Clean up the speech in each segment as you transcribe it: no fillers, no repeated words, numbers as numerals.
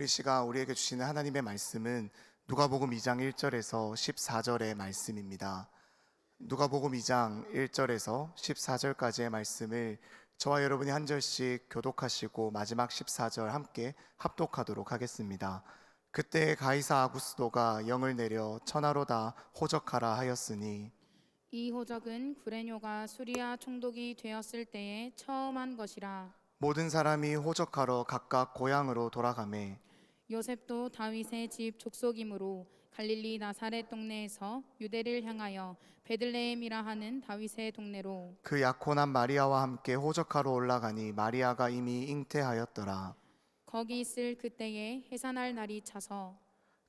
이 시간 우리에게 주시는 하나님의 말씀은 누가복음 2장 1절에서 14절의 말씀입니다. 누가복음 2장 1절에서 14절까지의 말씀을 저와 여러분이 한 절씩 교독하시고 마지막 14절 함께 합독하도록 하겠습니다. 그때 가이사 아구스도가 영을 내려 천하로 다 호적하라 하였으니 이 호적은 구레뇨가 수리아 총독이 되었을 때에 처음 한 것이라. 모든 사람이 호적하러 각각 고향으로 돌아가매 요셉도 다윗의 집 족속이므로 갈릴리 나사렛 동네에서 유대를 향하여 베들레헴이라 하는 다윗의 동네로 그 약혼한 마리아와 함께 호적하러 올라가니 마리아가 이미 잉태하였더라. 거기 있을 그때에 해산할 날이 차서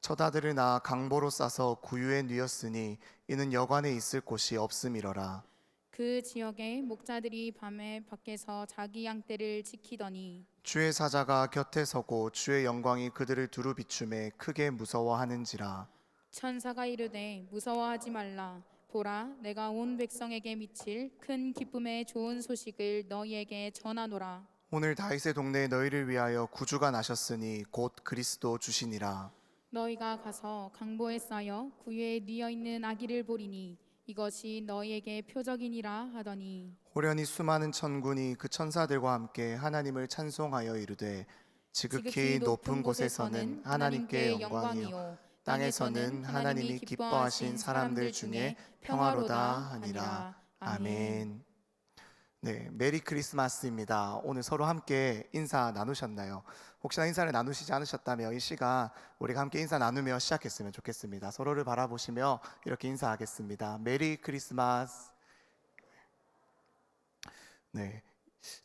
처다들을 낳아 강보로 싸서 구유에 뉘었으니 이는 여관에 있을 곳이 없음이러라. 그 지역에 목자들이 밤에 밖에서 자기 양떼를 지키더니 주의 사자가 곁에 서고 주의 영광이 그들을 두루 비춤에 크게 무서워하는지라. 천사가 이르되 무서워하지 말라. 보라, 내가 온 백성에게 미칠 큰 기쁨의 좋은 소식을 너희에게 전하노라. 오늘 다윗의 동네에 너희를 위하여 구주가 나셨으니 곧 그리스도 주시니라. 너희가 가서 강보에 쌓여 구유에 뉘어 있는 아기를 보리니 이것이 너희에게 표적이니라 하더니 호련히 수많은 천군이 그 천사들과 함께 하나님을 찬송하여 이르되 지극히 높은 곳에서는 하나님께 영광이요 땅에서는 하나님이 기뻐하신 사람들 중에 평화로다 하니라. 아멘. 네, 메리 크리스마스입니다. 오늘 서로 함께 인사 나누셨나요? 혹시나 인사를 나누시지 않으셨다면 이 시간 우리가 함께 인사 나누며 시작했으면 좋겠습니다. 서로를 바라보시며 이렇게 인사하겠습니다. 메리 크리스마스. 네,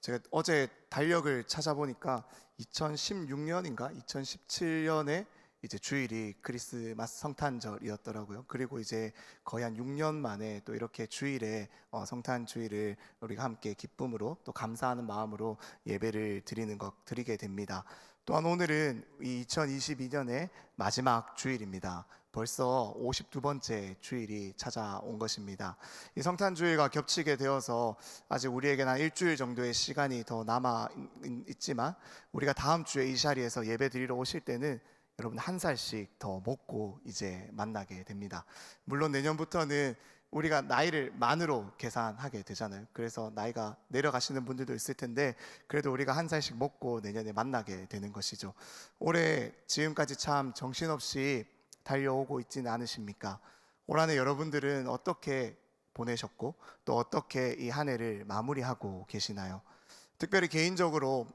제가 어제 달력을 찾아보니까 2016년인가 2017년에 이제 주일이 크리스마스 성탄절이었더라고요. 그리고 이제 거의 한 6년 만에 또 이렇게 주일에 성탄 주일을 우리가 함께 기쁨으로 또 감사하는 마음으로 예배를 드리게 됩니다. 또한 오늘은 이 2022년의 마지막 주일입니다. 벌써 52번째 주일이 찾아온 것입니다. 이 성탄 주일과 겹치게 되어서 아직 우리에게는 한 일주일 정도의 시간이 더 남아 있지만 우리가 다음 주에 이 자리에서 예배 드리러 오실 때는 여러분 한 살씩 더 먹고 이제 만나게 됩니다. 물론 내년부터는 우리가 나이를 만으로 계산하게 되잖아요. 그래서 나이가 내려가시는 분들도 있을 텐데 그래도 우리가 한 살씩 먹고 내년에 만나게 되는 것이죠. 올해 지금까지 참 정신없이 달려오고 있지는 않으십니까? 올 한 해 여러분들은 어떻게 보내셨고 또 어떻게 이 한 해를 마무리하고 계시나요? 특별히 개인적으로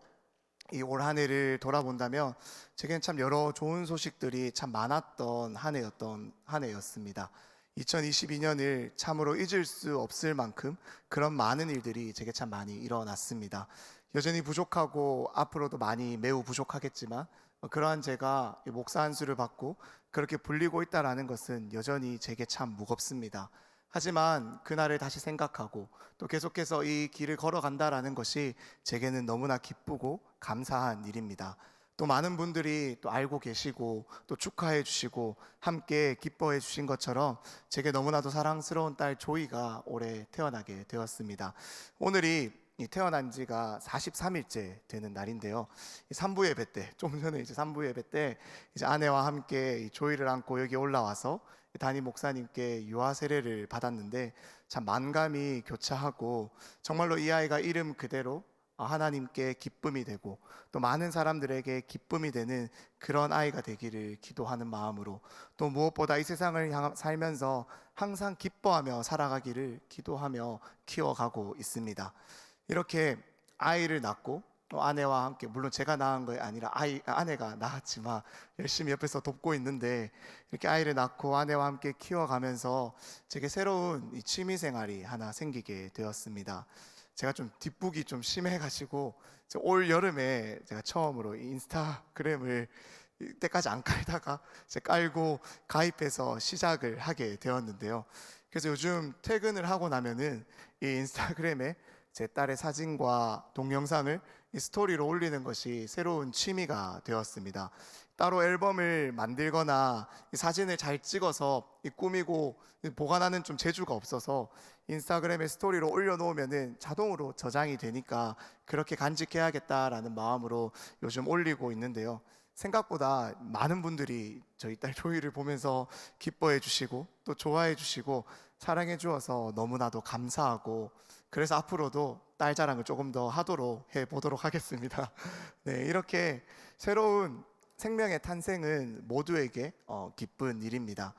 이 올 한 해를 돌아본다면 제게는 참 여러 좋은 소식들이 참 많았던 한 해였습니다. 2022년을 참으로 잊을 수 없을 만큼 그런 많은 일들이 제게 참 많이 일어났습니다. 여전히 부족하고 앞으로도 많이 매우 부족하겠지만 그러한 제가 목사 안수를 받고 그렇게 불리고 있다는 것은 여전히 제게 참 무겁습니다. 하지만 그날을 다시 생각하고 또 계속해서 이 길을 걸어간다라는 것이 제게는 너무나 기쁘고 감사한 일입니다. 또 많은 분들이 또 알고 계시고 또 축하해 주시고 함께 기뻐해 주신 것처럼 제게 너무나도 사랑스러운 딸 조이가 올해 태어나게 되었습니다. 오늘이 태어난 지가 43일째 되는 날인데요. 이 산부 예배 때, 좀 전에 이제 산부 예배 때 이제 아내와 함께 이 조이를 안고 여기 올라와서 담임 목사님께 유아 세례를 받았는데 참 만감이 교차하고 정말로 이 아이가 이름 그대로 하나님께 기쁨이 되고 또 많은 사람들에게 기쁨이 되는 그런 아이가 되기를 기도하는 마음으로 또 무엇보다 이 세상을 살면서 항상 기뻐하며 살아가기를 기도하며 키워가고 있습니다. 이렇게 아이를 낳고 또 아내와 함께, 물론 제가 낳은 게 아니라 아내가 낳았지만 열심히 옆에서 돕고 있는데 이렇게 아이를 낳고 아내와 함께 키워가면서 제게 새로운 이 취미 생활이 하나 생기게 되었습니다. 제가 좀 뒷북이 좀 심해가지고 올 여름에 제가 처음으로 인스타그램을 이때까지 안 깔다가 깔고 가입해서 시작을 하게 되었는데요. 그래서 요즘 퇴근을 하고 나면은 이 인스타그램에 제 딸의 사진과 동영상을 이 스토리로 올리는 것이 새로운 취미가 되었습니다. 따로 앨범을 만들거나 이 사진을 잘 찍어서 이 꾸미고 보관하는 좀 재주가 없어서 인스타그램에 스토리로 올려놓으면은 자동으로 저장이 되니까 그렇게 간직해야겠다라는 마음으로 요즘 올리고 있는데요. 생각보다 많은 분들이 저희 딸 조이를 보면서 기뻐해 주시고 또 좋아해 주시고 사랑해 주어서 너무나도 감사하고, 그래서 앞으로도 딸 자랑을 조금 더 하도록 해 보도록 하겠습니다. 네, 이렇게 새로운 생명의 탄생은 모두에게 기쁜 일입니다.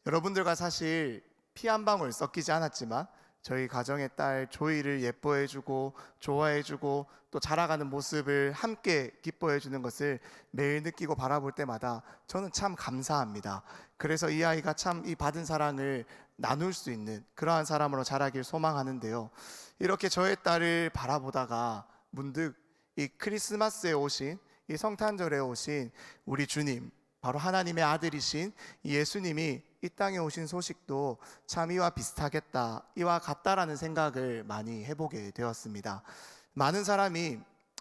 여러분들과 사실 피 한 방울 섞이지 않았지만 저희 가정의 딸 조이를 예뻐해주고 좋아해주고 또 자라가는 모습을 함께 기뻐해주는 것을 매일 느끼고 바라볼 때마다 저는 참 감사합니다. 그래서 이 아이가 참 이 받은 사랑을 나눌 수 있는 그러한 사람으로 자라길 소망하는데요. 이렇게 저의 딸을 바라보다가 문득 이 크리스마스에 오신, 이 성탄절에 오신 우리 주님, 바로 하나님의 아들이신 이 예수님이 이 땅에 오신 소식도 참 이와 비슷하겠다, 이와 같다라는 생각을 많이 해보게 되었습니다. 많은 사람이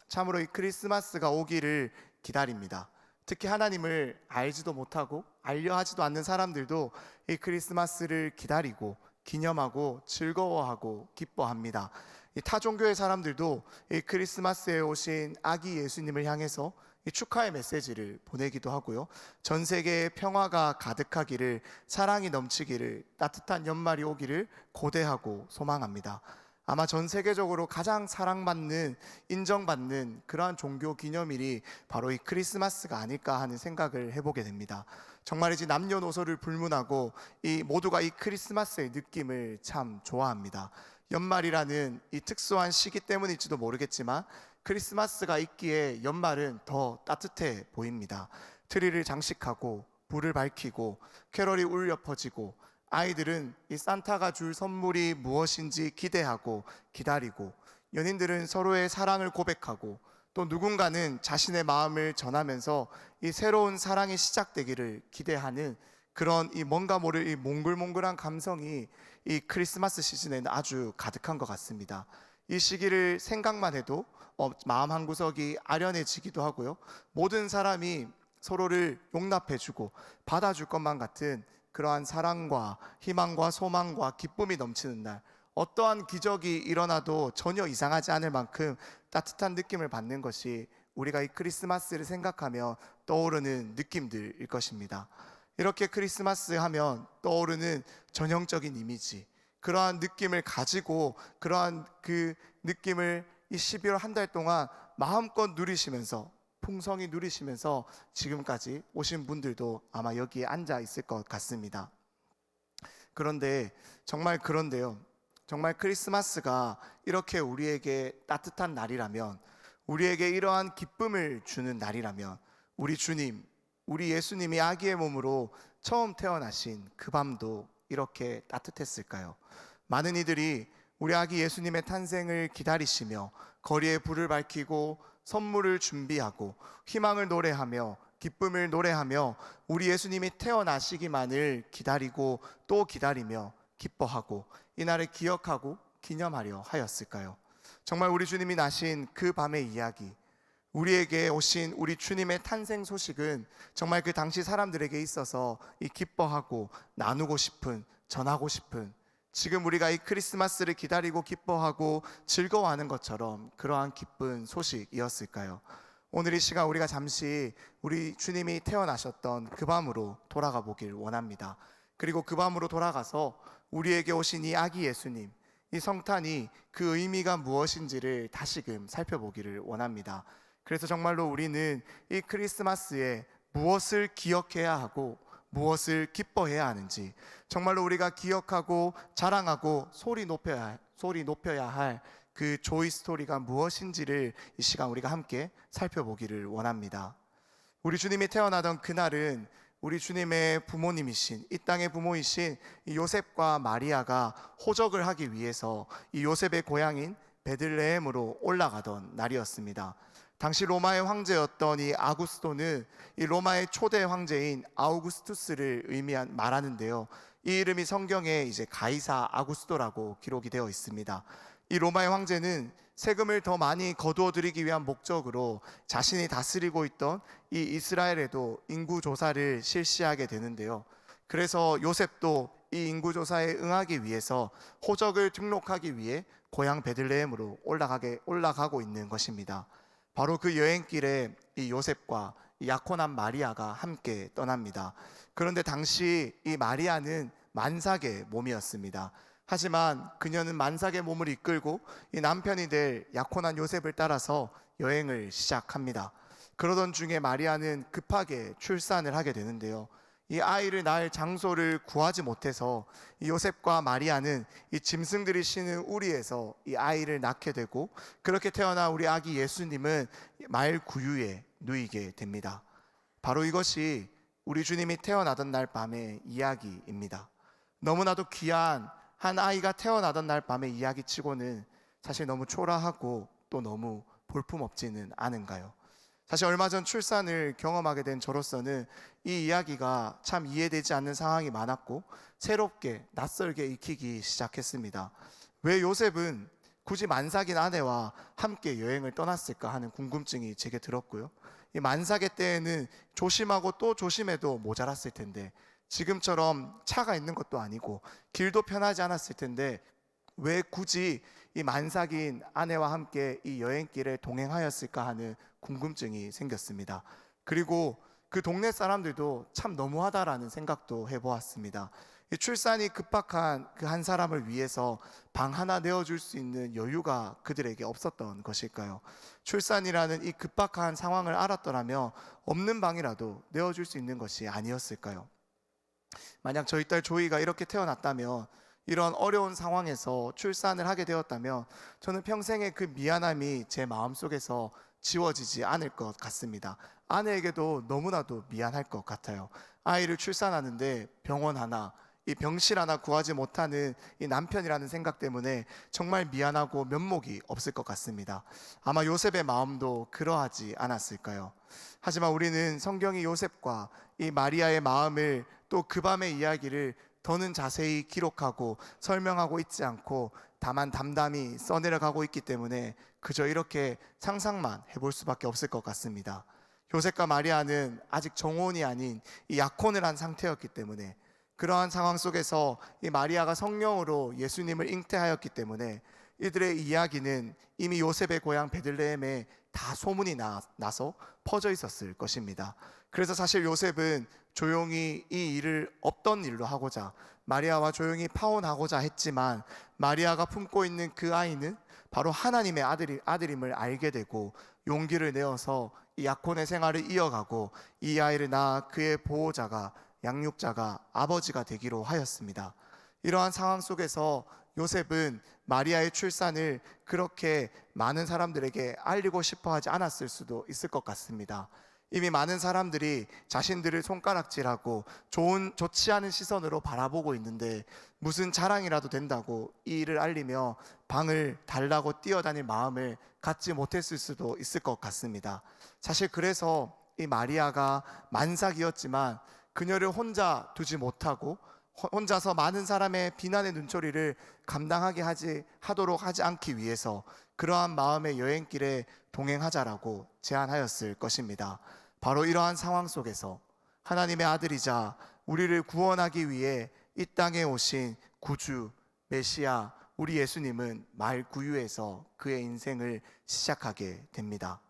참으로 이 크리스마스가 오기를 기다립니다. 특히 하나님을 알지도 못하고 알려 하지도 않는 사람들도 이 크리스마스를 기다리고 기념하고 즐거워하고 기뻐합니다. 이 타종교의 사람들도 이 크리스마스에 오신 아기 예수님을 향해서 이 축하의 메시지를 보내기도 하고요. 전 세계에 평화가 가득하기를, 사랑이 넘치기를, 따뜻한 연말이 오기를 고대하고 소망합니다. 아마 전 세계적으로 가장 사랑받는, 인정받는 그러한 종교 기념일이 바로 이 크리스마스가 아닐까 하는 생각을 해보게 됩니다. 정말이지 남녀노소를 불문하고 이 모두가 이 크리스마스의 느낌을 참 좋아합니다. 연말이라는 이 특수한 시기 때문일지도 모르겠지만 크리스마스가 있기에 연말은 더 따뜻해 보입니다. 트리를 장식하고 불을 밝히고 캐럴이 울려 퍼지고, 아이들은 이 산타가 줄 선물이 무엇인지 기대하고 기다리고, 연인들은 서로의 사랑을 고백하고, 또 누군가는 자신의 마음을 전하면서 이 새로운 사랑이 시작되기를 기대하는 그런 이 뭔가 모를 이 몽글몽글한 감성이 이 크리스마스 시즌에는 아주 가득한 것 같습니다. 이 시기를 생각만 해도 마음 한구석이 아련해지기도 하고요. 모든 사람이 서로를 용납해주고 받아줄 것만 같은 그러한 사랑과 희망과 소망과 기쁨이 넘치는 날, 어떠한 기적이 일어나도 전혀 이상하지 않을 만큼 따뜻한 느낌을 받는 것이 우리가 이 크리스마스를 생각하며 떠오르는 느낌들일 것입니다. 이렇게 크리스마스 하면 떠오르는 전형적인 이미지, 그러한 느낌을 가지고 그러한 그 느낌을 이 12월 한 달 동안 마음껏 누리시면서, 풍성히 누리시면서 지금까지 오신 분들도 아마 여기에 앉아 있을 것 같습니다. 그런데요, 정말 크리스마스가 이렇게 우리에게 따뜻한 날이라면, 우리에게 이러한 기쁨을 주는 날이라면, 우리 주님, 우리 예수님이 아기의 몸으로 처음 태어나신 그 밤도 이렇게 따뜻했을까요? 많은 이들이 우리 아기 예수님의 탄생을 기다리시며 거리에 불을 밝히고 선물을 준비하고 희망을 노래하며 기쁨을 노래하며 우리 예수님이 태어나시기만을 기다리고 또 기다리며 기뻐하고 이날을 기억하고 기념하려 하였을까요? 정말 우리 주님이 나신 그 밤의 이야기, 우리에게 오신 우리 주님의 탄생 소식은 정말 그 당시 사람들에게 있어서 이 기뻐하고 나누고 싶은, 전하고 싶은, 지금 우리가 이 크리스마스를 기다리고 기뻐하고 즐거워하는 것처럼 그러한 기쁜 소식이었을까요? 오늘 이 시간 우리가 잠시 우리 주님이 태어나셨던 그 밤으로 돌아가 보길 원합니다. 그리고 그 밤으로 돌아가서 우리에게 오신 이 아기 예수님, 이 성탄이 그 의미가 무엇인지를 다시금 살펴보기를 원합니다. 그래서 정말로 우리는 이 크리스마스에 무엇을 기억해야 하고 무엇을 기뻐해야 하는지, 정말로 우리가 기억하고 자랑하고 소리 높여야 할 그 조이 스토리가 무엇인지를 이 시간 우리가 함께 살펴보기를 원합니다. 우리 주님이 태어나던 그날은 우리 주님의 부모님이신, 이 땅의 부모이신 이 요셉과 마리아가 호적을 하기 위해서 이 요셉의 고향인 베들레헴으로 올라가던 날이었습니다. 당시 로마의 황제였던 이 아구스토는 이 로마의 초대 황제인 아우구스투스를 말하는데요. 이 이름이 성경에 이제 가이사 아구스토라고 기록이 되어 있습니다. 이 로마의 황제는 세금을 더 많이 거두어 들이기 위한 목적으로 자신이 다스리고 있던 이 이스라엘에도 인구 조사를 실시하게 되는데요. 그래서 요셉도 이 인구 조사에 응하기 위해서 호적을 등록하기 위해 고향 베들레헴으로 올라가고 있는 것입니다. 바로 그 여행길에 이 요셉과 이 약혼한 마리아가 함께 떠납니다. 그런데 당시 이 마리아는 만삭의 몸이었습니다. 하지만 그녀는 만삭의 몸을 이끌고 이 남편이 될 약혼한 요셉을 따라서 여행을 시작합니다. 그러던 중에 마리아는 급하게 출산을 하게 되는데요. 이 아이를 낳을 장소를 구하지 못해서 이 요셉과 마리아는 이 짐승들이 쉬는 우리에서 이 아이를 낳게 되고, 그렇게 태어난 우리 아기 예수님은 말 구유에 누이게 됩니다. 바로 이것이 우리 주님이 태어나던 날 밤의 이야기입니다. 너무나도 귀한 한 아이가 태어나던 날 밤의 이야기치고는 사실 너무 초라하고 또 너무 볼품없지는 않은가요? 사실 얼마 전 출산을 경험하게 된 저로서는 이 이야기가 참 이해되지 않는 상황이 많았고 새롭게 낯설게 익히기 시작했습니다. 왜 요셉은 굳이 만삭인 아내와 함께 여행을 떠났을까 하는 궁금증이 제게 들었고요. 이 만삭의 때에는 조심하고 또 조심해도 모자랐을 텐데, 지금처럼 차가 있는 것도 아니고 길도 편하지 않았을 텐데 왜 굳이 이 만삭인 아내와 함께 이 여행길에 동행하였을까 하는 궁금증이 생겼습니다. 그리고 그 동네 사람들도 참 너무하다라는 생각도 해보았습니다. 이 출산이 급박한 그 한 사람을 위해서 방 하나 내어줄 수 있는 여유가 그들에게 없었던 것일까요? 출산이라는 이 급박한 상황을 알았더라면 없는 방이라도 내어줄 수 있는 것이 아니었을까요? 만약 저희 딸 조이가 이렇게 태어났다면, 이런 어려운 상황에서 출산을 하게 되었다면 저는 평생의 그 미안함이 제 마음속에서 지워지지 않을 것 같습니다. 아내에게도 너무나도 미안할 것 같아요. 아이를 출산하는데 병원 하나, 이 병실 하나 구하지 못하는 이 남편이라는 생각 때문에 정말 미안하고 면목이 없을 것 같습니다. 아마 요셉의 마음도 그러하지 않았을까요? 하지만 우리는 성경이 요셉과 이 마리아의 마음을, 또 그 밤의 이야기를 더는 자세히 기록하고 설명하고 있지 않고 다만 담담히 써내려가고 있기 때문에 그저 이렇게 상상만 해볼 수밖에 없을 것 같습니다. 요셉과 마리아는 아직 정혼이 아닌 이 약혼을 한 상태였기 때문에, 그러한 상황 속에서 이 마리아가 성령으로 예수님을 잉태하였기 때문에 이들의 이야기는 이미 요셉의 고향 베들레헴에 다 소문이 나서 퍼져 있었을 것입니다. 그래서 사실 요셉은 조용히 이 일을 없던 일로 하고자 마리아와 조용히 파혼하고자 했지만, 마리아가 품고 있는 그 아이는 바로 하나님의 아들임을 알게 되고 용기를 내어서 이 약혼의 생활을 이어가고 이 아이를 낳아 그의 보호자가, 양육자가, 아버지가 되기로 하였습니다. 이러한 상황 속에서 요셉은 마리아의 출산을 그렇게 많은 사람들에게 알리고 싶어 하지 않았을 수도 있을 것 같습니다. 이미 많은 사람들이 자신들을 손가락질하고 좋지 않은 시선으로 바라보고 있는데 무슨 자랑이라도 된다고 이 일을 알리며 방을 달라고 뛰어다닐 마음을 갖지 못했을 수도 있을 것 같습니다. 사실 그래서 이 마리아가 만삭이었지만 그녀를 혼자 두지 못하고 혼자서 많은 사람의 비난의 눈초리를 감당하게 하도록 하지 않기 위해서 그러한 마음의 여행길에 동행하자라고 제안하였을 것입니다. 바로 이러한 상황 속에서 하나님의 아들이자 우리를 구원하기 위해 이 땅에 오신 구주 메시아 우리 예수님은 말 구유에서 그의 인생을 시작하게 됩니다.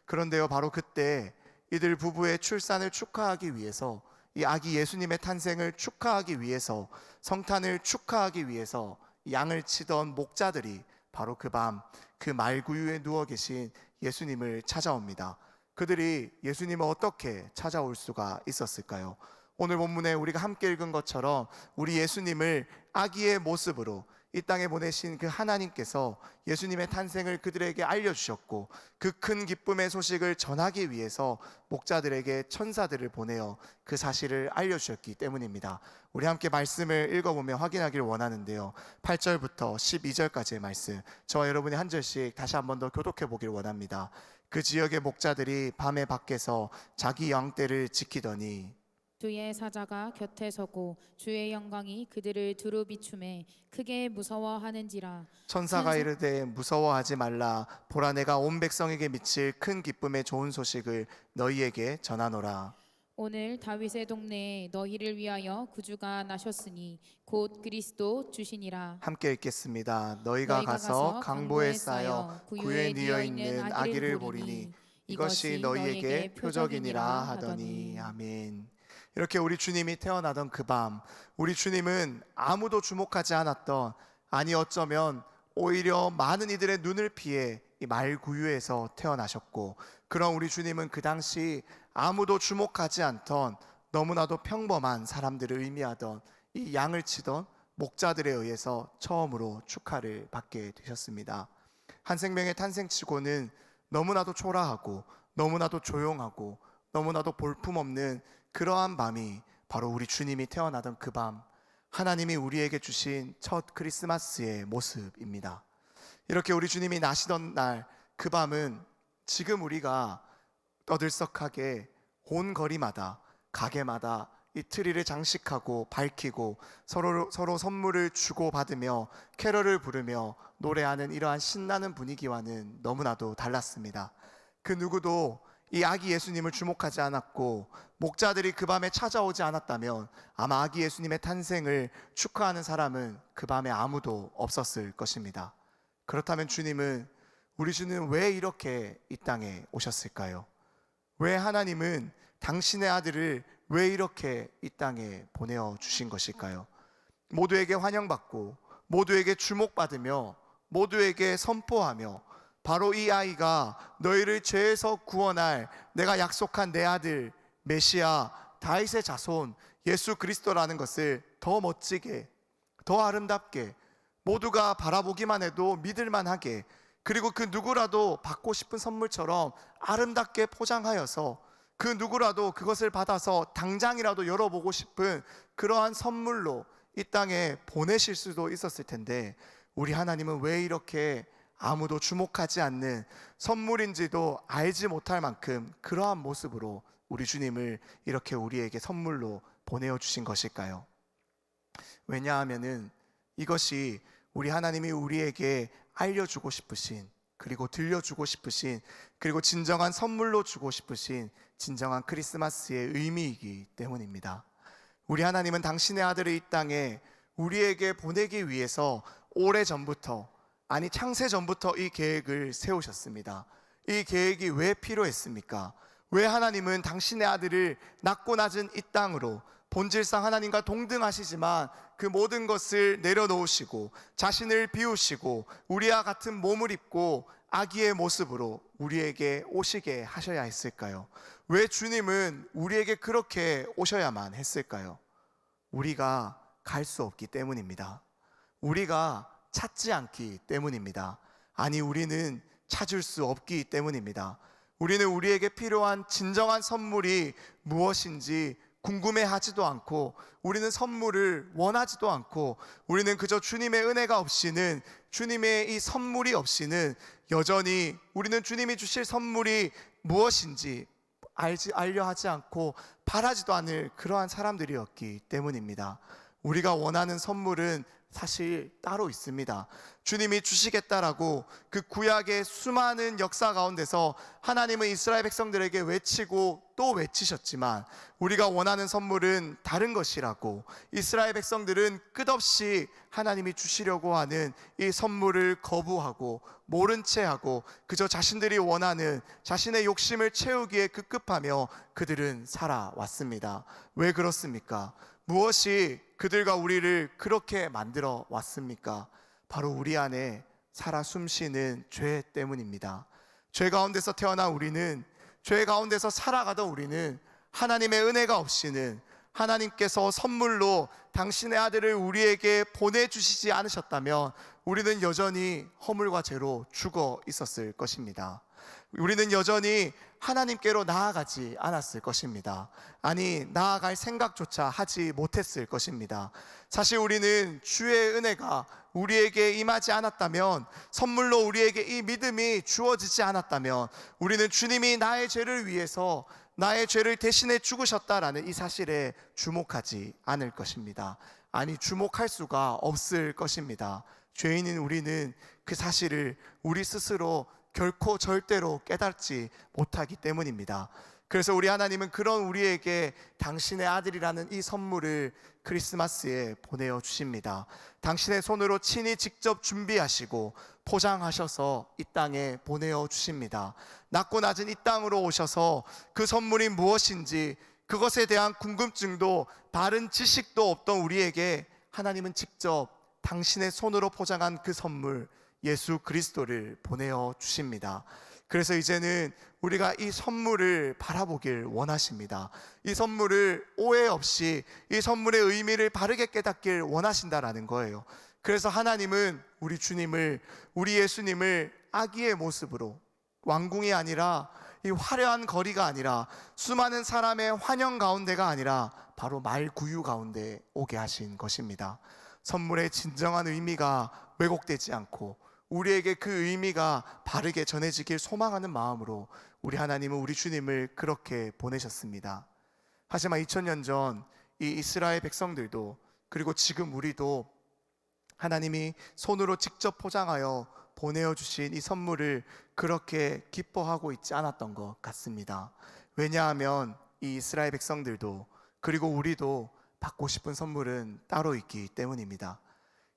그런데요, 바로 그때 이들 부부의 출산을 축하하기 위해서, 이 아기 예수님의 탄생을 축하하기 위해서, 성탄을 축하하기 위해서 양을 치던 목자들이 바로 그 밤 그 말구유에 누워 계신 예수님을 찾아옵니다. 그들이 예수님을 어떻게 찾아올 수가 있었을까요? 오늘 본문에 우리가 함께 읽은 것처럼 우리 예수님을 아기의 모습으로 이 땅에 보내신 그 하나님께서 예수님의 탄생을 그들에게 알려주셨고, 그 큰 기쁨의 소식을 전하기 위해서 목자들에게 천사들을 보내어 그 사실을 알려주셨기 때문입니다. 우리 함께 말씀을 읽어보며 확인하기를 원하는데요, 8절부터 12절까지의 말씀, 저와 여러분이 한 절씩 다시 한 번 더 교독해 보길 원합니다. 그 지역의 목자들이 밤에 밖에서 자기 양떼를 지키더니 주의 사자가 곁에 서고 주의 영광이 그들을 두루 비추매 크게 무서워하는지라. 천사가 이르되 무서워하지 말라. 보라, 내가 온 백성에게 미칠 큰 기쁨의 좋은 소식을 너희에게 전하노라. 오늘 다윗의 동네에 너희를 위하여 구주가 나셨으니 곧 그리스도 주시니라. 함께 읽겠습니다. 너희가 가서 강보에 쌓여 구유에 뉘어 있는 아기를 보리니 이것이 너희에게 표적이니라 하더니. 아멘. 이렇게 우리 주님이 태어나던 그 밤, 우리 주님은 아무도 주목하지 않았던, 아니 어쩌면 오히려 많은 이들의 눈을 피해 이 말구유에서 태어나셨고, 그런 우리 주님은 그 당시 아무도 주목하지 않던 너무나도 평범한 사람들을 의미하던 이 양을 치던 목자들에 의해서 처음으로 축하를 받게 되셨습니다. 한 생명의 탄생치고는 너무나도 초라하고 너무나도 조용하고 너무나도 볼품없는 그러한 밤이 바로 우리 주님이 태어나던 그 밤, 하나님이 우리에게 주신 첫 크리스마스의 모습입니다. 이렇게 우리 주님이 나시던 날 그 밤은 지금 우리가 떠들썩하게 온 거리마다, 가게마다 이 트리를 장식하고 밝히고 서로 선물을 주고받으며 캐럴을 부르며 노래하는 이러한 신나는 분위기와는 너무나도 달랐습니다. 그 누구도 이 아기 예수님을 주목하지 않았고, 목자들이 그 밤에 찾아오지 않았다면 아마 아기 예수님의 탄생을 축하하는 사람은 그 밤에 아무도 없었을 것입니다. 그렇다면 우리 주님은 왜 이렇게 이 땅에 오셨을까요? 왜 하나님은 당신의 아들을 왜 이렇게 이 땅에 보내어 주신 것일까요? 모두에게 환영받고 모두에게 주목받으며 모두에게 선포하며, 바로 이 아이가 너희를 죄에서 구원할 내가 약속한 내 아들 메시아 다윗의 자손 예수 그리스도라는 것을 더 멋지게, 더 아름답게, 모두가 바라보기만 해도 믿을만하게, 그리고 그 누구라도 받고 싶은 선물처럼 아름답게 포장하여서 그 누구라도 그것을 받아서 당장이라도 열어보고 싶은 그러한 선물로 이 땅에 보내실 수도 있었을 텐데, 우리 하나님은 왜 이렇게 아무도 주목하지 않는, 선물인지도 알지 못할 만큼 그러한 모습으로 우리 주님을 이렇게 우리에게 선물로 보내어 주신 것일까요? 왜냐하면은 이것이 우리 하나님이 우리에게 알려주고 싶으신, 그리고 들려주고 싶으신, 그리고 진정한 선물로 주고 싶으신 진정한 크리스마스의 의미이기 때문입니다. 우리 하나님은 당신의 아들을 이 땅에 우리에게 보내기 위해서 오래전부터, 아니 창세전부터 이 계획을 세우셨습니다. 이 계획이 왜 필요했습니까? 왜 하나님은 당신의 아들을 낮고 낮은 이 땅으로, 본질상 하나님과 동등하시지만 그 모든 것을 내려놓으시고 자신을 비우시고 우리와 같은 몸을 입고 아기의 모습으로 우리에게 오시게 하셔야 했을까요? 왜 주님은 우리에게 그렇게 오셔야만 했을까요? 우리가 갈 수 없기 때문입니다. 우리가 찾지 않기 때문입니다. 아니, 우리는 찾을 수 없기 때문입니다. 우리는 우리에게 필요한 진정한 선물이 무엇인지 궁금해하지도 않고, 우리는 선물을 원하지도 않고, 우리는 그저 주님의 은혜가 없이는, 주님의 이 선물이 없이는 여전히 우리는 주님이 주실 선물이 무엇인지 알려 하지 않고 바라지도 않을 그러한 사람들이었기 때문입니다. 우리가 원하는 선물은 사실 따로 있습니다. 주님이 주시겠다라고 그 구약의 수많은 역사 가운데서 하나님은 이스라엘 백성들에게 외치고 또 외치셨지만, 우리가 원하는 선물은 다른 것이라고, 이스라엘 백성들은 끝없이 하나님이 주시려고 하는 이 선물을 거부하고 모른 채 하고 그저 자신들이 원하는 자신의 욕심을 채우기에 급급하며 그들은 살아왔습니다. 왜 그렇습니까? 무엇이 그들과 우리를 그렇게 만들어 왔습니까? 바로 우리 안에 살아 숨쉬는 죄 때문입니다. 죄 가운데서 태어난 우리는, 죄 가운데서 살아가던 우리는 하나님의 은혜가 없이는, 하나님께서 선물로 당신의 아들을 우리에게 보내주시지 않으셨다면 우리는 여전히 허물과 죄로 죽어 있었을 것입니다. 우리는 여전히 하나님께로 나아가지 않았을 것입니다. 아니, 나아갈 생각조차 하지 못했을 것입니다. 사실 우리는 주의 은혜가 우리에게 임하지 않았다면, 선물로 우리에게 이 믿음이 주어지지 않았다면, 우리는 주님이 나의 죄를 위해서 나의 죄를 대신해 죽으셨다라는 이 사실에 주목하지 않을 것입니다. 아니, 주목할 수가 없을 것입니다. 죄인인 우리는 그 사실을 우리 스스로 결코 절대로 깨닫지 못하기 때문입니다. 그래서 우리 하나님은 그런 우리에게 당신의 아들이라는 이 선물을 크리스마스에 보내어 주십니다. 당신의 손으로 친히 직접 준비하시고 포장하셔서 이 땅에 보내어 주십니다. 낮고 낮은 이 땅으로 오셔서 그 선물이 무엇인지 그것에 대한 궁금증도 다른 지식도 없던 우리에게 하나님은 직접 당신의 손으로 포장한 그 선물 예수 그리스도를 보내어 주십니다. 그래서 이제는 우리가 이 선물을 바라보길 원하십니다. 이 선물을 오해 없이 이 선물의 의미를 바르게 깨닫길 원하신다라는 거예요. 그래서 하나님은 우리 주님을, 우리 예수님을 아기의 모습으로, 왕궁이 아니라 이 화려한 거리가 아니라 수많은 사람의 환영 가운데가 아니라 바로 말구유 가운데 오게 하신 것입니다. 선물의 진정한 의미가 왜곡되지 않고 우리에게 그 의미가 바르게 전해지길 소망하는 마음으로 우리 하나님은 우리 주님을 그렇게 보내셨습니다. 하지만 2000년 전 이 이스라엘 백성들도, 그리고 지금 우리도 하나님이 손으로 직접 포장하여 보내어 주신 이 선물을 그렇게 기뻐하고 있지 않았던 것 같습니다. 왜냐하면 이 이스라엘 백성들도, 그리고 우리도 받고 싶은 선물은 따로 있기 때문입니다.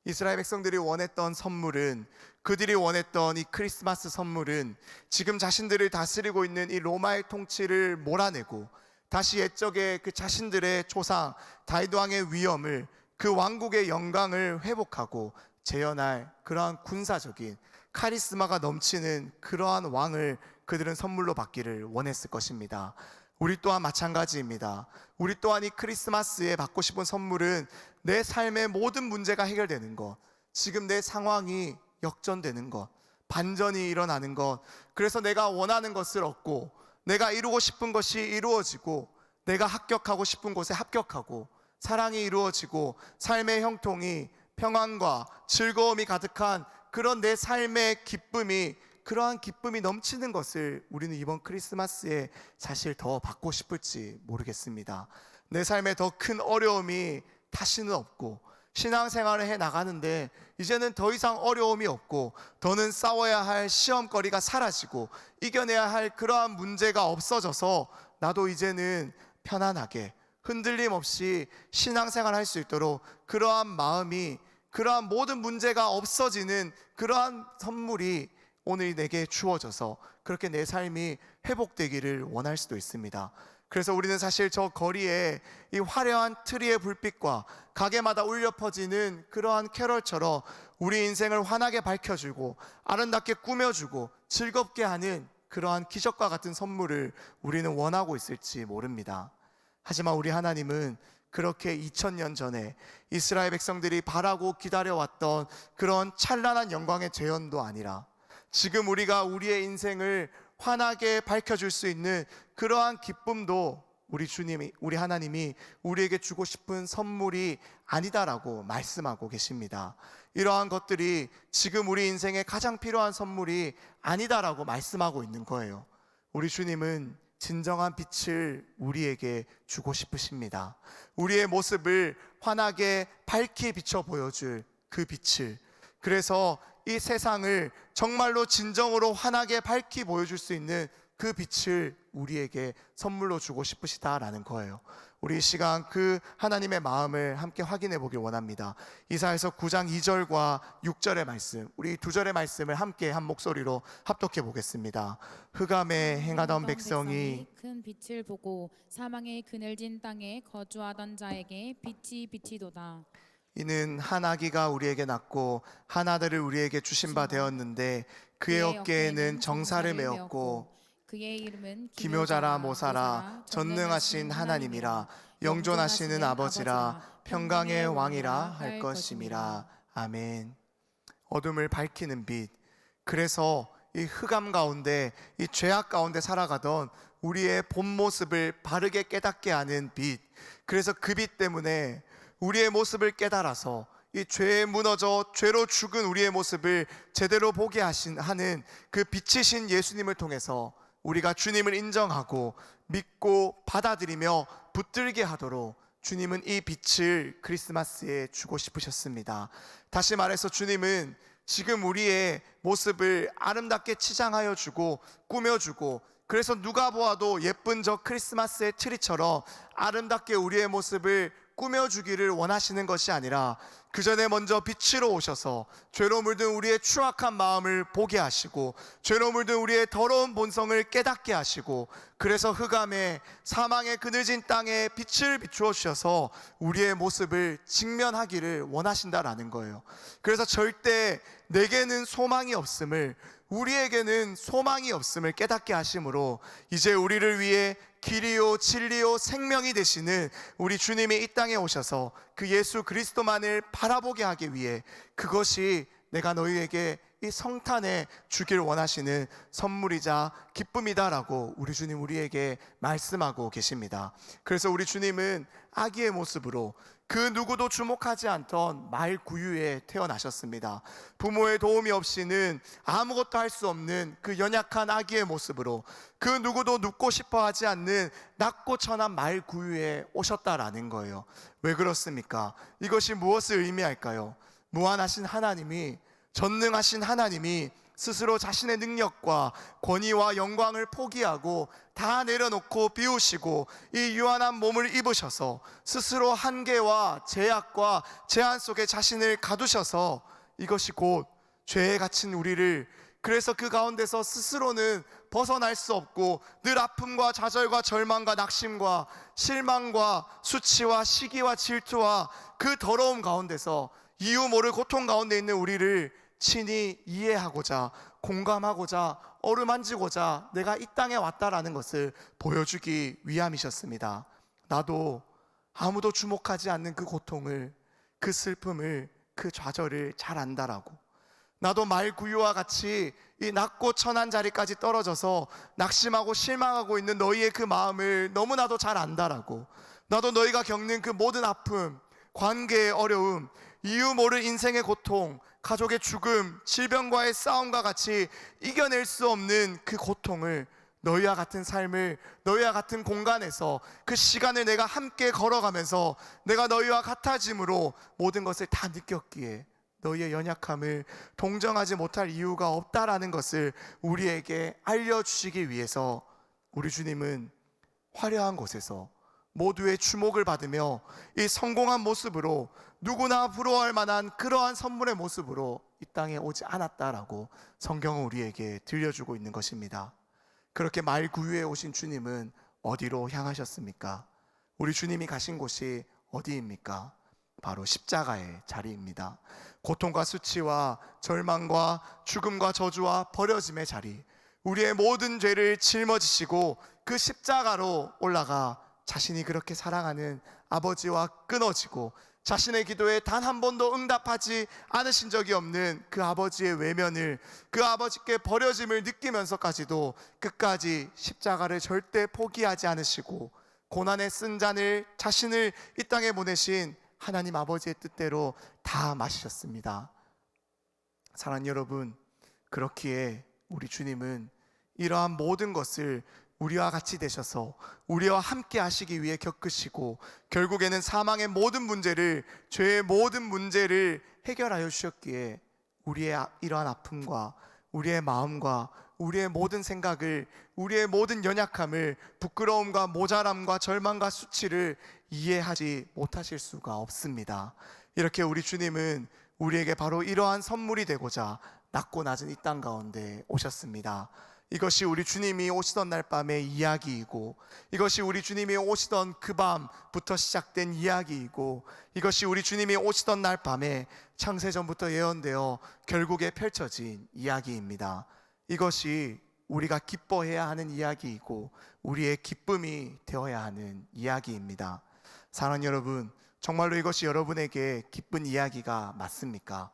이스라엘 백성들이 원했던 선물은, 그들이 원했던 이 크리스마스 선물은 지금 자신들을 다스리고 있는 이 로마의 통치를 몰아내고 다시 옛적의 그 자신들의 조상 다윗 왕의 위엄을, 그 왕국의 영광을 회복하고 재현할 그러한 군사적인 카리스마가 넘치는 그러한 왕을 그들은 선물로 받기를 원했을 것입니다. 우리 또한 마찬가지입니다. 우리 또한 이 크리스마스에 받고 싶은 선물은 내 삶의 모든 문제가 해결되는 것, 지금 내 상황이 역전되는 것, 반전이 일어나는 것, 그래서 내가 원하는 것을 얻고 내가 이루고 싶은 것이 이루어지고 내가 합격하고 싶은 곳에 합격하고 사랑이 이루어지고 삶의 형통이 평안과 즐거움이 가득한 그런 내 삶의 기쁨이, 그러한 기쁨이 넘치는 것을 우리는 이번 크리스마스에 사실 더 받고 싶을지 모르겠습니다. 내 삶에 더 큰 어려움이 다시는 없고 신앙생활을 해 나가는데 이제는 더 이상 어려움이 없고 더는 싸워야 할 시험거리가 사라지고 이겨내야 할 그러한 문제가 없어져서 나도 이제는 편안하게 흔들림 없이 신앙생활 할 수 있도록 그러한 마음이, 그러한 모든 문제가 없어지는 그러한 선물이 오늘 내게 주어져서 그렇게 내 삶이 회복되기를 원할 수도 있습니다. 그래서 우리는 사실 저 거리에 이 화려한 트리의 불빛과 가게마다 울려 퍼지는 그러한 캐럴처럼 우리 인생을 환하게 밝혀주고 아름답게 꾸며주고 즐겁게 하는 그러한 기적과 같은 선물을 우리는 원하고 있을지 모릅니다. 하지만 우리 하나님은 그렇게 2000년 전에 이스라엘 백성들이 바라고 기다려왔던 그런 찬란한 영광의 재현도 아니라 지금 우리가 우리의 인생을 환하게 밝혀줄 수 있는 그러한 기쁨도 우리 주님이, 우리 하나님이 우리에게 주고 싶은 선물이 아니다라고 말씀하고 계십니다. 이러한 것들이 지금 우리 인생에 가장 필요한 선물이 아니다라고 말씀하고 있는 거예요. 우리 주님은 진정한 빛을 우리에게 주고 싶으십니다. 우리의 모습을 환하게 밝게 비춰 보여줄 그 빛을, 그래서 이 세상을 정말로 진정으로 환하게 밝게 보여줄 수 있는 그 빛을 우리에게 선물로 주고 싶으시다라는 거예요. 우리 이 시간 그 하나님의 마음을 함께 확인해 보길 원합니다. 이사야서 9장 2절과 6절의 말씀, 우리 두 절의 말씀을 함께 한 목소리로 합독해 보겠습니다. 흑암에 행하던 백성이 큰 빛을 보고 사망의 그늘진 땅에 거주하던 자에게 빛이 비치도다. 이는 한 아기가 우리에게 낳고 한 아들을 우리에게 주신 바 되었는데 그의 어깨에는 정사를 메었고 그의 이름은 기묘자라 모사라 전능하신 하나님이라 영존하시는 아버지라 평강의 왕이라 할 것임이라. 아멘. 어둠을 밝히는 빛, 그래서 이 흑암 가운데, 이 죄악 가운데 살아가던 우리의 본 모습을 바르게 깨닫게 하는 빛, 그래서 그 빛 때문에 우리의 모습을 깨달아서 이 죄에 무너져 죄로 죽은 우리의 모습을 제대로 보게 하는 그 빛이신 예수님을 통해서 우리가 주님을 인정하고 믿고 받아들이며 붙들게 하도록 주님은 이 빛을 크리스마스에 주고 싶으셨습니다. 다시 말해서 주님은 지금 우리의 모습을 아름답게 치장하여 주고 꾸며주고 그래서 누가 보아도 예쁜 저 크리스마스의 트리처럼 아름답게 우리의 모습을 꾸며주기를 원하시는 것이 아니라 그 전에 먼저 빛으로 오셔서 죄로 물든 우리의 추악한 마음을 보게 하시고 죄로 물든 우리의 더러운 본성을 깨닫게 하시고 그래서 흑암에 사망의 그늘진 땅에 빛을 비추어 주셔서 우리의 모습을 직면하기를 원하신다라는 거예요. 그래서 절대 내게는 소망이 없음을, 우리에게는 소망이 없음을 깨닫게 하심으로 이제 우리를 위해 길이요 진리요 생명이 되시는 우리 주님이 이 땅에 오셔서 그 예수 그리스도만을 바라보게 하기 위해 그것이 내가 너희에게 이 성탄에 주길 원하시는 선물이자 기쁨이다라고 우리 주님 우리에게 말씀하고 계십니다. 그래서 우리 주님은 아기의 모습으로 그 누구도 주목하지 않던 말구유에 태어나셨습니다. 부모의 도움이 없이는 아무것도 할 수 없는 그 연약한 아기의 모습으로 그 누구도 눕고 싶어 하지 않는 낮고 천한 말구유에 오셨다라는 거예요. 왜 그렇습니까? 이것이 무엇을 의미할까요? 무한하신 하나님이, 전능하신 하나님이 스스로 자신의 능력과 권위와 영광을 포기하고 다 내려놓고 비우시고 이 유한한 몸을 입으셔서 스스로 한계와 제약과 제한 속에 자신을 가두셔서 이것이 곧 죄에 갇힌 우리를, 그래서 그 가운데서 스스로는 벗어날 수 없고 늘 아픔과 좌절과 절망과 낙심과 실망과 수치와 시기와 질투와 그 더러움 가운데서 이유 모를 고통 가운데 있는 우리를 친히 이해하고자 공감하고자 어루만지고자 내가 이 땅에 왔다라는 것을 보여주기 위함이셨습니다. 나도 아무도 주목하지 않는 그 고통을, 그 슬픔을, 그 좌절을 잘 안다라고, 나도 말구유와 같이 이 낮고 천한 자리까지 떨어져서 낙심하고 실망하고 있는 너희의 그 마음을 너무나도 잘 안다라고, 나도 너희가 겪는 그 모든 아픔, 관계의 어려움, 이유 모를 인생의 고통, 가족의 죽음, 질병과의 싸움과 같이 이겨낼 수 없는 그 고통을, 너희와 같은 삶을, 너희와 같은 공간에서 그 시간을 내가 함께 걸어가면서 내가 너희와 같아짐으로 모든 것을 다 느꼈기에 너희의 연약함을 동정하지 못할 이유가 없다라는 것을 우리에게 알려주시기 위해서 우리 주님은 화려한 곳에서 모두의 주목을 받으며 이 성공한 모습으로 누구나 부러워할 만한 그러한 선물의 모습으로 이 땅에 오지 않았다라고 성경은 우리에게 들려주고 있는 것입니다. 그렇게 말구유에 오신 주님은 어디로 향하셨습니까? 우리 주님이 가신 곳이 어디입니까? 바로 십자가의 자리입니다. 고통과 수치와 절망과 죽음과 저주와 버려짐의 자리, 우리의 모든 죄를 짊어지시고 그 십자가로 올라가 자신이 그렇게 사랑하는 아버지와 끊어지고 자신의 기도에 단 한 번도 응답하지 않으신 적이 없는 그 아버지의 외면을, 그 아버지께 버려짐을 느끼면서까지도 끝까지 십자가를 절대 포기하지 않으시고 고난의 쓴 잔을 자신을 이 땅에 보내신 하나님 아버지의 뜻대로 다 마시셨습니다. 사랑하는 여러분, 그렇기에 우리 주님은 이러한 모든 것을 우리와 같이 되셔서 우리와 함께 하시기 위해 겪으시고 결국에는 사망의 모든 문제를, 죄의 모든 문제를 해결하여 주셨기에 우리의 이러한 아픔과 우리의 마음과 우리의 모든 생각을, 우리의 모든 연약함을, 부끄러움과 모자람과 절망과 수치를 이해하지 못하실 수가 없습니다. 이렇게 우리 주님은 우리에게 바로 이러한 선물이 되고자 낮고 낮은 이 땅 가운데 오셨습니다. 이것이 우리 주님이 오시던 날 밤의 이야기이고, 이것이 우리 주님이 오시던 그 밤부터 시작된 이야기이고, 이것이 우리 주님이 오시던 날 밤에 창세전부터 예언되어 결국에 펼쳐진 이야기입니다. 이것이 우리가 기뻐해야 하는 이야기이고 우리의 기쁨이 되어야 하는 이야기입니다. 사랑하는 여러분, 정말로 이것이 여러분에게 기쁜 이야기가 맞습니까?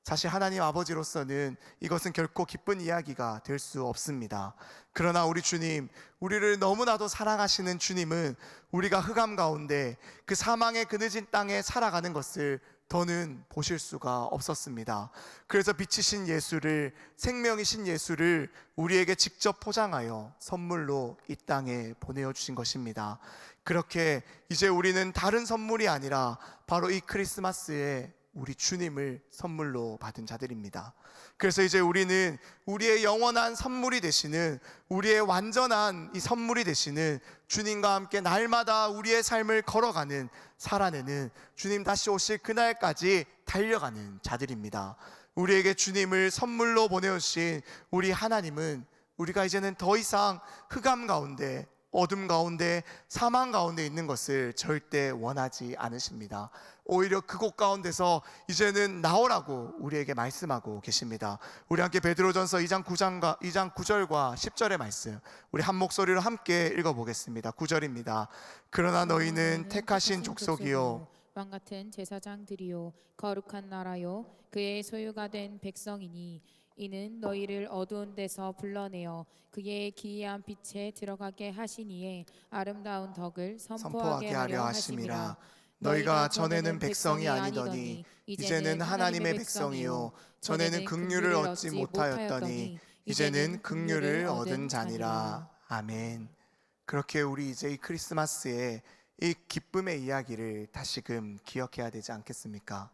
사실 하나님 아버지로서는 이것은 결코 기쁜 이야기가 될 수 없습니다. 그러나 우리 주님, 우리를 너무나도 사랑하시는 주님은 우리가 흑암 가운데 그 사망의 그늘진 땅에 살아가는 것을 더는 보실 수가 없었습니다. 그래서 빛이신 예수를, 생명이신 예수를 우리에게 직접 포장하여 선물로 이 땅에 보내어 주신 것입니다. 그렇게 이제 우리는 다른 선물이 아니라 바로 이 크리스마스에 우리 주님을 선물로 받은 자들입니다. 그래서 이제 우리는 우리의 영원한 선물이 되시는, 우리의 완전한 이 선물이 되시는 주님과 함께 날마다 우리의 삶을 걸어가는, 살아내는, 주님 다시 오실 그날까지 달려가는 자들입니다. 우리에게 주님을 선물로 보내오신 우리 하나님은 우리가 이제는 더 이상 흑암 가운데, 어둠 가운데, 사망 가운데 있는 것을 절대 원하지 않으십니다. 오히려 그곳 가운데서 이제는 나오라고 우리에게 말씀하고 계십니다. 우리 함께 베드로전서 2장 9절과 10절의 말씀, 우리 한 목소리로 함께 읽어보겠습니다. 9절입니다. 그러나 너희는 택하신 족속이요 왕 같은 제사장들이요 거룩한 나라요 그의 소유가 된 백성이니 이는 너희를 어두운 데서 불러내어 그의 기이한 빛에 들어가게 하시니에 아름다운 덕을 선포하게 하려 하심이라. 너희가 전에는 백성이 아니더니 이제는 하나님의 백성이요 전에는 긍휼을 얻지 못하였더니 이제는 긍휼을 얻은 자니라. 아멘. 그렇게 우리 이제 이 크리스마스에 이 기쁨의 이야기를 다시금 기억해야 되지 않겠습니까?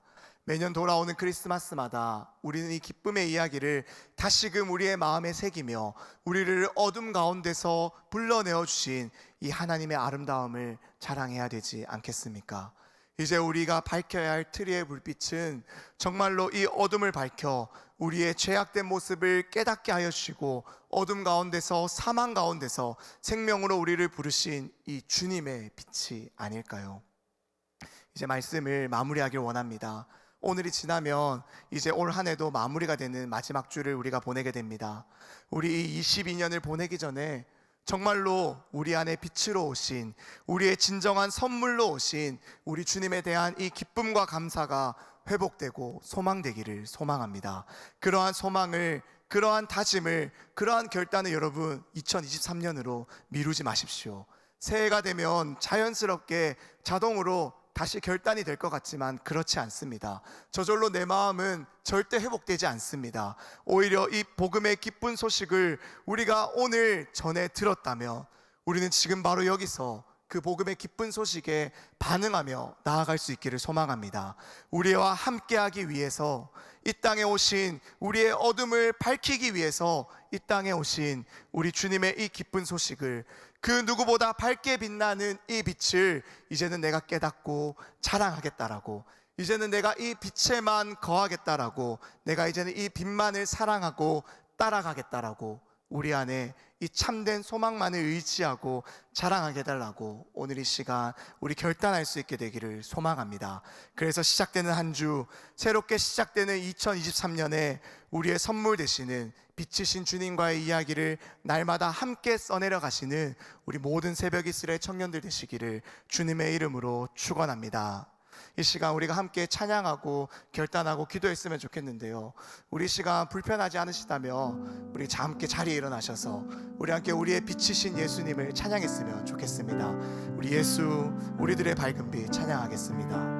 매년 돌아오는 크리스마스마다 우리는 이 기쁨의 이야기를 다시금 우리의 마음에 새기며 우리를 어둠 가운데서 불러내어 주신 이 하나님의 아름다움을 자랑해야 되지 않겠습니까? 이제 우리가 밝혀야 할 트리의 불빛은 정말로 이 어둠을 밝혀 우리의 죄악된 모습을 깨닫게 하여 주시고 어둠 가운데서, 사망 가운데서 생명으로 우리를 부르신 이 주님의 빛이 아닐까요? 이제 말씀을 마무리하길 원합니다. 오늘이 지나면 이제 올 한 해도 마무리가 되는 마지막 주를 우리가 보내게 됩니다. 우리 이 22년을 보내기 전에 정말로 우리 안에 빛으로 오신, 우리의 진정한 선물로 오신 우리 주님에 대한 이 기쁨과 감사가 회복되고 소망되기를 소망합니다. 그러한 소망을, 그러한 다짐을, 그러한 결단을 여러분 2023년으로 미루지 마십시오. 새해가 되면 자연스럽게 자동으로 다시 결단이 될 것 같지만 그렇지 않습니다. 저절로 내 마음은 절대 회복되지 않습니다. 오히려 이 복음의 기쁜 소식을 우리가 오늘 전에 들었다면 우리는 지금 바로 여기서 그 복음의 기쁜 소식에 반응하며 나아갈 수 있기를 소망합니다. 우리와 함께하기 위해서 이 땅에 오신, 우리의 어둠을 밝히기 위해서 이 땅에 오신 우리 주님의 이 기쁜 소식을, 그 누구보다 밝게 빛나는 이 빛을 이제는 내가 깨닫고 자랑하겠다라고, 이제는 내가 이 빛에만 거하겠다라고, 내가 이제는 이 빛만을 사랑하고 따라가겠다라고, 우리 안에 이 참된 소망만을 의지하고 자랑하게 해달라고 오늘 이 시간 우리 결단할 수 있게 되기를 소망합니다. 그래서 시작되는 한 주, 새롭게 시작되는 2023년에 우리의 선물 되시는 빛이신 주님과의 이야기를 날마다 함께 써내려 가시는 우리 모든 새벽 이슬의 청년들 되시기를 주님의 이름으로 축원합니다. 이 시간 우리가 함께 찬양하고 결단하고 기도했으면 좋겠는데요, 우리 시간 불편하지 않으시다면 우리 함께 자리에 일어나셔서 우리 함께 우리의 빛이신 예수님을 찬양했으면 좋겠습니다. 우리 예수, 우리들의 밝은 빛 찬양하겠습니다.